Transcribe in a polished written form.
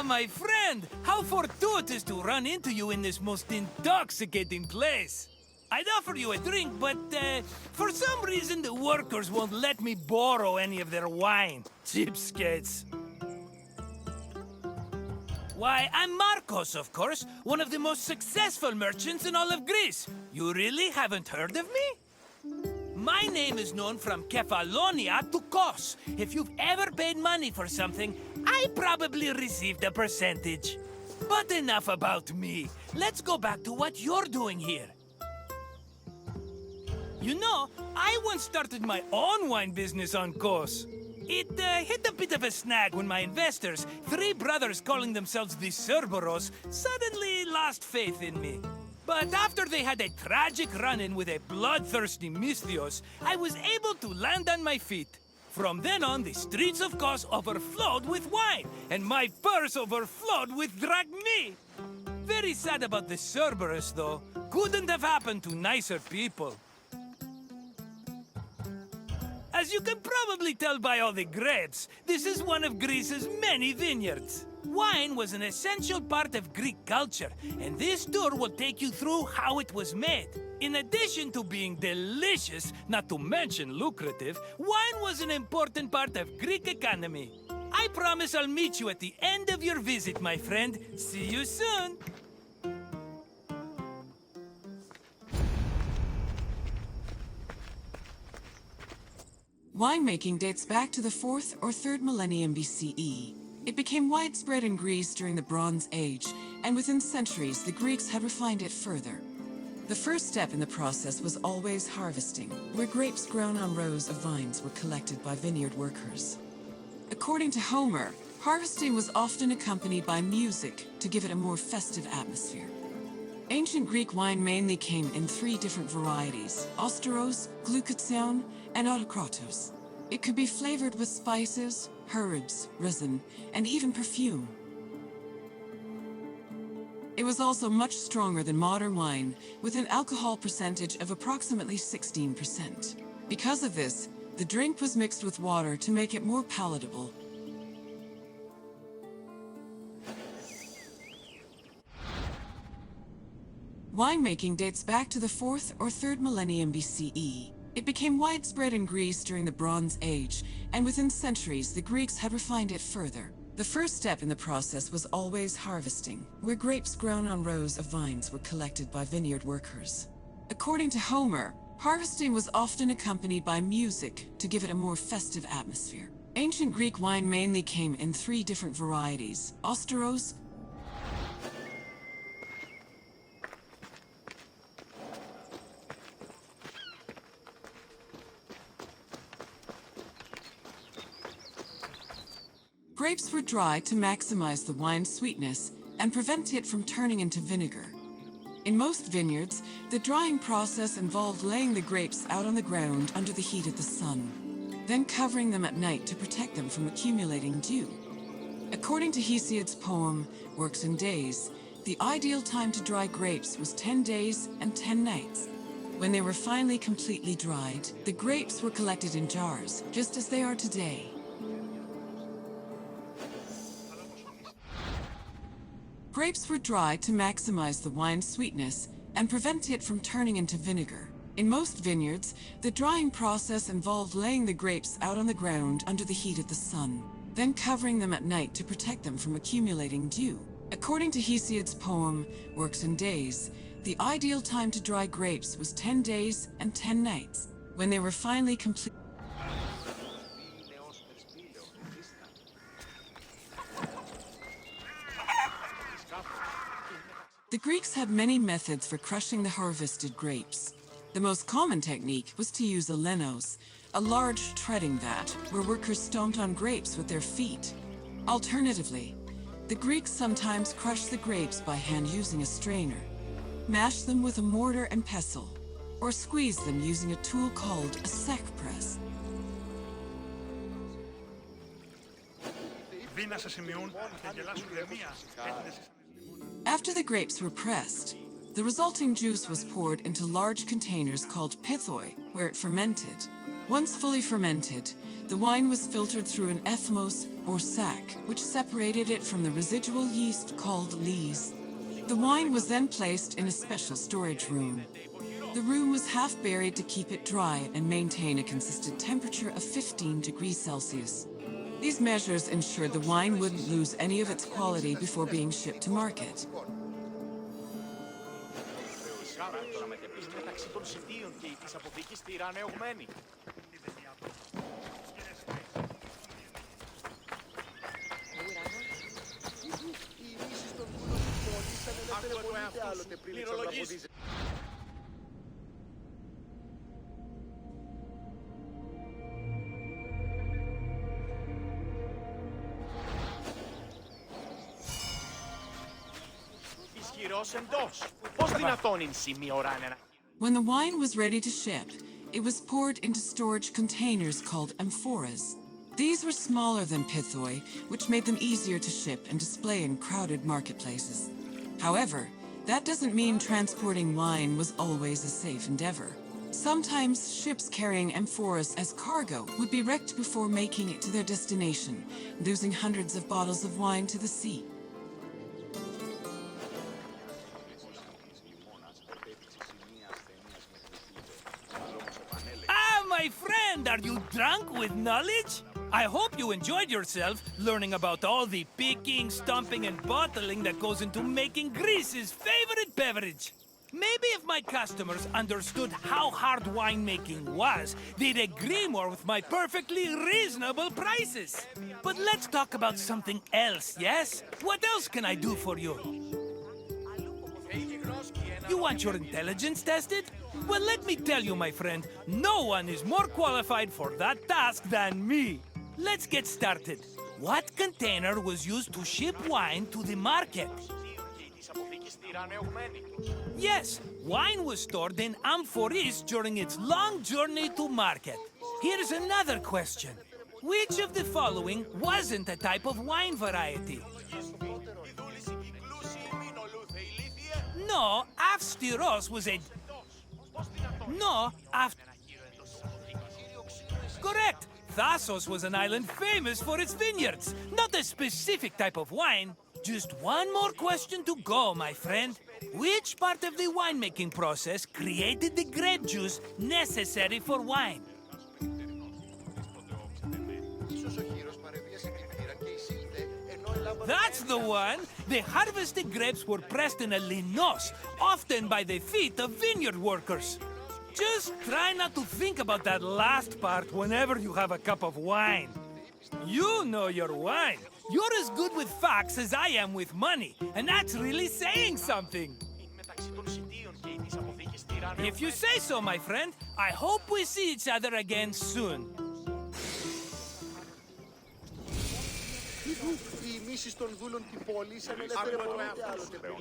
my friend! How fortuitous to run into you in this most intoxicating place! I'd offer you a drink, but for some reason the workers won't let me borrow any of their wine. Cheapskates. Why, I'm Marcos, of course, one of the most successful merchants in all of Greece. You really haven't heard of me? My name is known from Kefalonia to Kos. If you've ever paid money for something, I probably received a percentage. But enough about me. Let's go back to what you're doing here. You know, I once started my own wine business on Kos. It hit a bit of a snag when my investors, three brothers calling themselves the Cerberos, suddenly lost faith in me. But after they had a tragic run-in with a bloodthirsty Misthios, I was able to land on my feet. From then on, the streets of Kos overflowed with wine, and my purse overflowed with drachmi. Very sad about the Cerberus, though. Couldn't have happened to nicer people. As you can probably tell by all the grapes, this is one of Greece's many vineyards. Wine was an essential part of Greek culture, and this tour will take you through how it was made. In addition to being delicious, not to mention lucrative, wine was an important part of Greek economy. I promise I'll meet you at the end of your visit, my friend. See you soon! Winemaking dates back to the 4th or 3rd millennium BCE. It became widespread in Greece during the Bronze Age, and within centuries the Greeks had refined it further. The first step in the process was always harvesting, where grapes grown on rows of vines were collected by vineyard workers. According to Homer, harvesting was often accompanied by music to give it a more festive atmosphere. Ancient Greek wine mainly came in 3 different varieties: Osteros, Glucathion, and Autokratos. It could be flavored with spices, herbs, resin, and even perfume. It was also much stronger than modern wine, with an alcohol percentage of approximately 16%. Because of this, the drink was mixed with water to make it more palatable. Winemaking dates back to the 4th or 3rd millennium BCE. It became widespread in Greece during the Bronze Age, and within centuries the Greeks had refined it further. The first step in the process was always harvesting, where grapes grown on rows of vines were collected by vineyard workers. According to Homer, harvesting was often accompanied by music to give it a more festive atmosphere. Ancient Greek wine mainly came in 3 different varieties: Osteros, Grapes were dried to maximize the wine's sweetness and prevent it from turning into vinegar. In most vineyards, the drying process involved laying the grapes out on the ground under the heat of the sun, then covering them at night to protect them from accumulating dew. According to Hesiod's poem, Works and Days, the ideal time to dry grapes was 10 days and 10 nights. When they were finally completely dried, the grapes were collected in jars, just as they are today. Grapes were dried to maximize the wine's sweetness and prevent it from turning into vinegar. In most vineyards, the drying process involved laying the grapes out on the ground under the heat of the sun, then covering them at night to protect them from accumulating dew. According to Hesiod's poem, Works and Days, the ideal time to dry grapes was 10 days and 10 nights. When they were finally complete. The Greeks had many methods for crushing the harvested grapes. The most common technique was to use a lenos, a large treading vat where workers stomped on grapes with their feet. Alternatively, the Greeks sometimes crushed the grapes by hand using a strainer, mashed them with a mortar and pestle, or squeezed them using a tool called a sack press. After the grapes were pressed, the resulting juice was poured into large containers called pithoi, where it fermented. Once fully fermented, the wine was filtered through an ethmos or sac, which separated it from the residual yeast called lees. The wine was then placed in a special storage room. The room was half buried to keep it dry and maintain a consistent temperature of 15 degrees Celsius. These measures ensured the wine wouldn't lose any of its quality before being shipped to market. When the wine was ready to ship, it was poured into storage containers called amphoras. These were smaller than pithoi, which made them easier to ship and display in crowded marketplaces. However, that doesn't mean transporting wine was always a safe endeavor. Sometimes ships carrying amphoras as cargo would be wrecked before making it to their destination, losing hundreds of bottles of wine to the sea. My friend, are you drunk with knowledge? I hope you enjoyed yourself learning about all the picking, stumping, and bottling that goes into making Greece's favorite beverage. Maybe if my customers understood how hard winemaking was, they'd agree more with my perfectly reasonable prices. But let's talk about something else, yes? What else can I do for you? You want your intelligence tested? Well, let me tell you, my friend, no one is more qualified for that task than me. Let's get started. What container was used to ship wine to the market? Yes, wine was stored in amphoras during its long journey to market. Here's another question. Which of the following wasn't a type of wine variety? No, Avstyros was a... No, Correct! Thasos was an island famous for its vineyards, not a specific type of wine. Just one more question to go, my friend. Which part of the winemaking process created the grape juice necessary for wine? That's the one! The harvested grapes were pressed in a linos, often by the feet of vineyard workers. Just try not to think about that last part whenever you have a cup of wine. You know your wine. You're as good with facts as I am with money, and that's really saying something. If you say so, my friend, I hope we see each other again soon. Οι μίσεις των δούλων την πόλης ελευθερώνονται άλλοτε πριν.